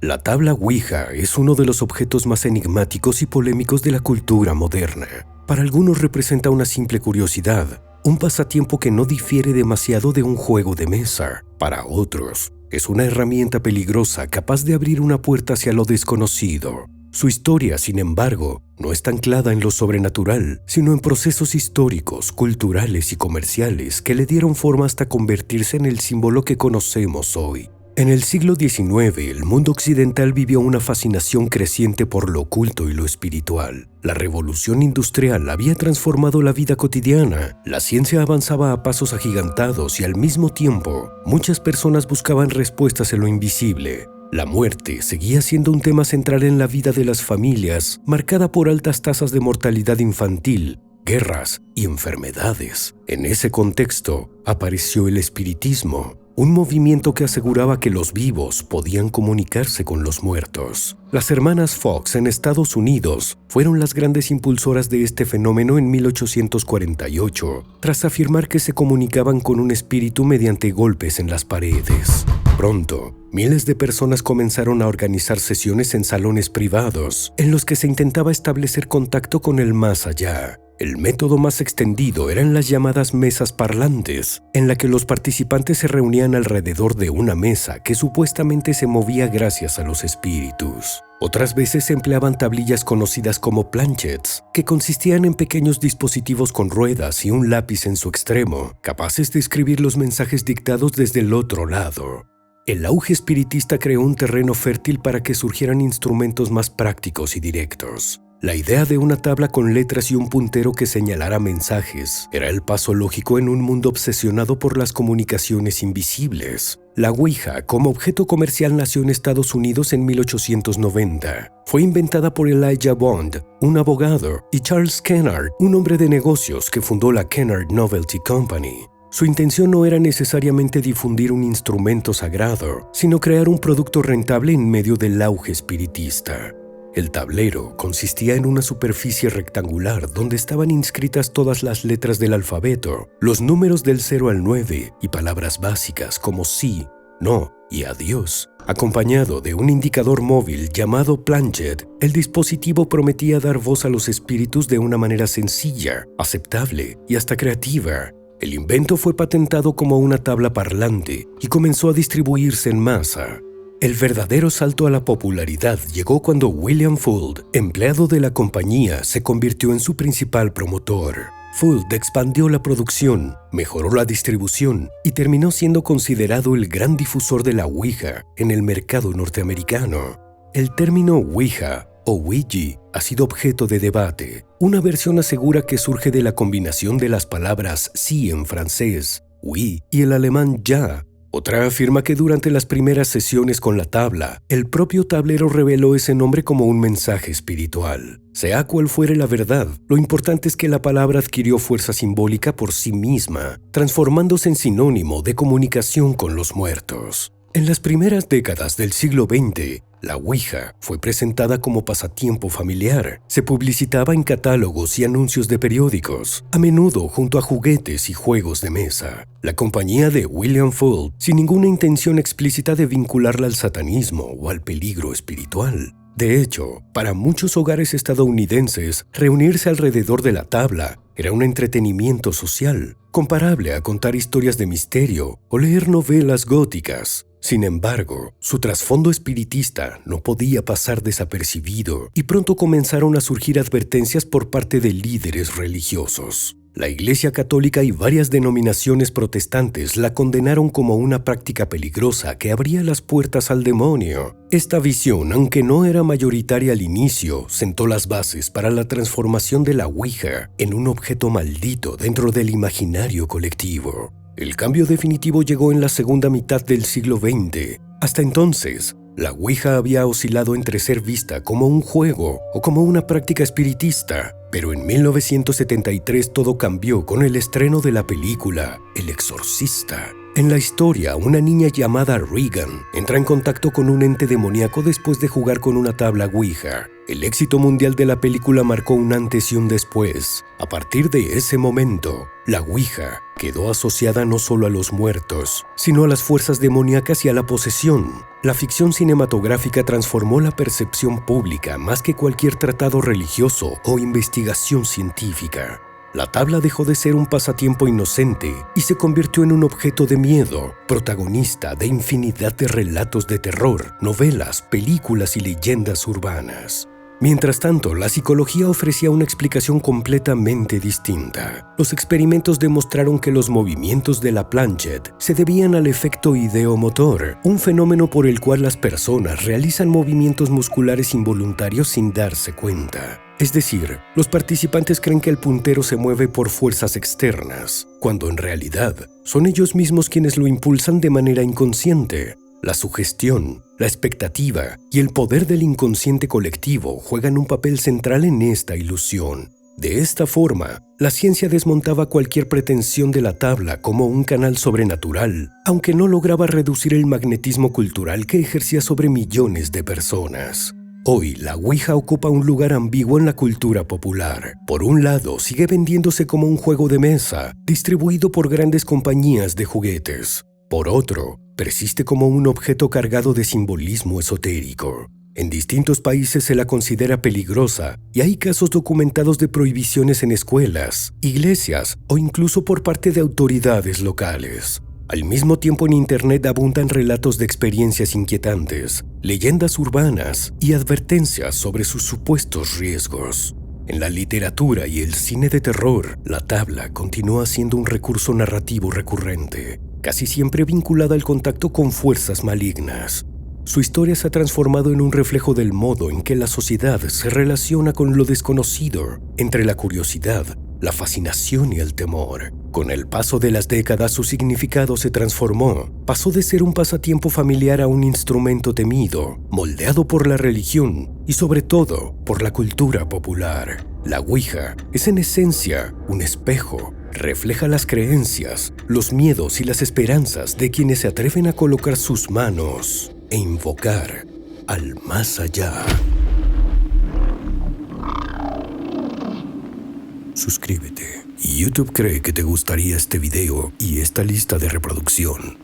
La tabla Ouija es uno de los objetos más enigmáticos y polémicos de la cultura moderna. Para algunos representa una simple curiosidad, un pasatiempo que no difiere demasiado de un juego de mesa. Para otros, es una herramienta peligrosa capaz de abrir una puerta hacia lo desconocido. Su historia, sin embargo, no está anclada en lo sobrenatural, sino en procesos históricos, culturales y comerciales que le dieron forma hasta convertirse en el símbolo que conocemos hoy. En el siglo XIX, el mundo occidental vivió una fascinación creciente por lo oculto y lo espiritual. La revolución industrial había transformado la vida cotidiana, la ciencia avanzaba a pasos agigantados y al mismo tiempo, muchas personas buscaban respuestas en lo invisible. La muerte seguía siendo un tema central en la vida de las familias, marcada por altas tasas de mortalidad infantil, guerras y enfermedades. En ese contexto, apareció el espiritismo, un movimiento que aseguraba que los vivos podían comunicarse con los muertos. Las hermanas Fox en Estados Unidos fueron las grandes impulsoras de este fenómeno en 1848, tras afirmar que se comunicaban con un espíritu mediante golpes en las paredes. Pronto, miles de personas comenzaron a organizar sesiones en salones privados, en los que se intentaba establecer contacto con el más allá. El método más extendido eran las llamadas mesas parlantes, en la que los participantes se reunían alrededor de una mesa que supuestamente se movía gracias a los espíritus. Otras veces se empleaban tablillas conocidas como planchettes, que consistían en pequeños dispositivos con ruedas y un lápiz en su extremo, capaces de escribir los mensajes dictados desde el otro lado. El auge espiritista creó un terreno fértil para que surgieran instrumentos más prácticos y directos. La idea de una tabla con letras y un puntero que señalara mensajes era el paso lógico en un mundo obsesionado por las comunicaciones invisibles. La Ouija, como objeto comercial, nació en Estados Unidos en 1890. Fue inventada por Elijah Bond, un abogado, y Charles Kennard, un hombre de negocios que fundó la Kennard Novelty Company. Su intención no era necesariamente difundir un instrumento sagrado, sino crear un producto rentable en medio del auge espiritista. El tablero consistía en una superficie rectangular donde estaban inscritas todas las letras del alfabeto, los números del 0 al 9 y palabras básicas como sí, no y adiós. Acompañado de un indicador móvil llamado planchette, el dispositivo prometía dar voz a los espíritus de una manera sencilla, aceptable y hasta creativa. El invento fue patentado como una tabla parlante y comenzó a distribuirse en masa. El verdadero salto a la popularidad llegó cuando William Fuld, empleado de la compañía, se convirtió en su principal promotor. Fuld expandió la producción, mejoró la distribución y terminó siendo considerado el gran difusor de la Ouija en el mercado norteamericano. El término Ouija o Ouija ha sido objeto de debate. Una versión asegura que surge de la combinación de las palabras sí en francés, oui, y el alemán ja. Otra afirma que durante las primeras sesiones con la tabla, el propio tablero reveló ese nombre como un mensaje espiritual. Sea cual fuere la verdad, lo importante es que la palabra adquirió fuerza simbólica por sí misma, transformándose en sinónimo de comunicación con los muertos. En las primeras décadas del siglo XX, la Ouija fue presentada como pasatiempo familiar. Se publicitaba en catálogos y anuncios de periódicos, a menudo junto a juguetes y juegos de mesa. La compañía de William Fuld, sin ninguna intención explícita de vincularla al satanismo o al peligro espiritual. De hecho, para muchos hogares estadounidenses, reunirse alrededor de la tabla era un entretenimiento social, comparable a contar historias de misterio o leer novelas góticas. Sin embargo, su trasfondo espiritista no podía pasar desapercibido y pronto comenzaron a surgir advertencias por parte de líderes religiosos. La Iglesia Católica y varias denominaciones protestantes la condenaron como una práctica peligrosa que abría las puertas al demonio. Esta visión, aunque no era mayoritaria al inicio, sentó las bases para la transformación de la Ouija en un objeto maldito dentro del imaginario colectivo. El cambio definitivo llegó en la segunda mitad del siglo XX. Hasta entonces, la Ouija había oscilado entre ser vista como un juego o como una práctica espiritista, pero en 1973 todo cambió con el estreno de la película El Exorcista. En la historia, una niña llamada Regan entra en contacto con un ente demoníaco después de jugar con una tabla Ouija. El éxito mundial de la película marcó un antes y un después. A partir de ese momento, la Ouija quedó asociada no solo a los muertos, sino a las fuerzas demoníacas y a la posesión. La ficción cinematográfica transformó la percepción pública más que cualquier tratado religioso o investigación científica. La tabla dejó de ser un pasatiempo inocente y se convirtió en un objeto de miedo, protagonista de infinidad de relatos de terror, novelas, películas y leyendas urbanas. Mientras tanto, la psicología ofrecía una explicación completamente distinta. Los experimentos demostraron que los movimientos de la planchette se debían al efecto ideomotor, un fenómeno por el cual las personas realizan movimientos musculares involuntarios sin darse cuenta. Es decir, los participantes creen que el puntero se mueve por fuerzas externas, cuando en realidad son ellos mismos quienes lo impulsan de manera inconsciente. La sugestión, la expectativa y el poder del inconsciente colectivo juegan un papel central en esta ilusión. De esta forma, la ciencia desmontaba cualquier pretensión de la tabla como un canal sobrenatural, aunque no lograba reducir el magnetismo cultural que ejercía sobre millones de personas. Hoy, la Ouija ocupa un lugar ambiguo en la cultura popular. Por un lado, sigue vendiéndose como un juego de mesa, distribuido por grandes compañías de juguetes. Por otro, persiste como un objeto cargado de simbolismo esotérico. En distintos países se la considera peligrosa y hay casos documentados de prohibiciones en escuelas, iglesias o incluso por parte de autoridades locales. Al mismo tiempo, en Internet abundan relatos de experiencias inquietantes, leyendas urbanas y advertencias sobre sus supuestos riesgos. En la literatura y el cine de terror, la tabla continúa siendo un recurso narrativo recurrente, casi siempre vinculada al contacto con fuerzas malignas. Su historia se ha transformado en un reflejo del modo en que la sociedad se relaciona con lo desconocido, entre la curiosidad, la fascinación y el temor. Con el paso de las décadas, su significado se transformó. Pasó de ser un pasatiempo familiar a un instrumento temido, moldeado por la religión y sobre todo por la cultura popular. La Ouija es en esencia un espejo. Refleja las creencias, los miedos y las esperanzas de quienes se atreven a colocar sus manos e invocar al más allá. Suscríbete. YouTube cree que te gustaría este video y esta lista de reproducción.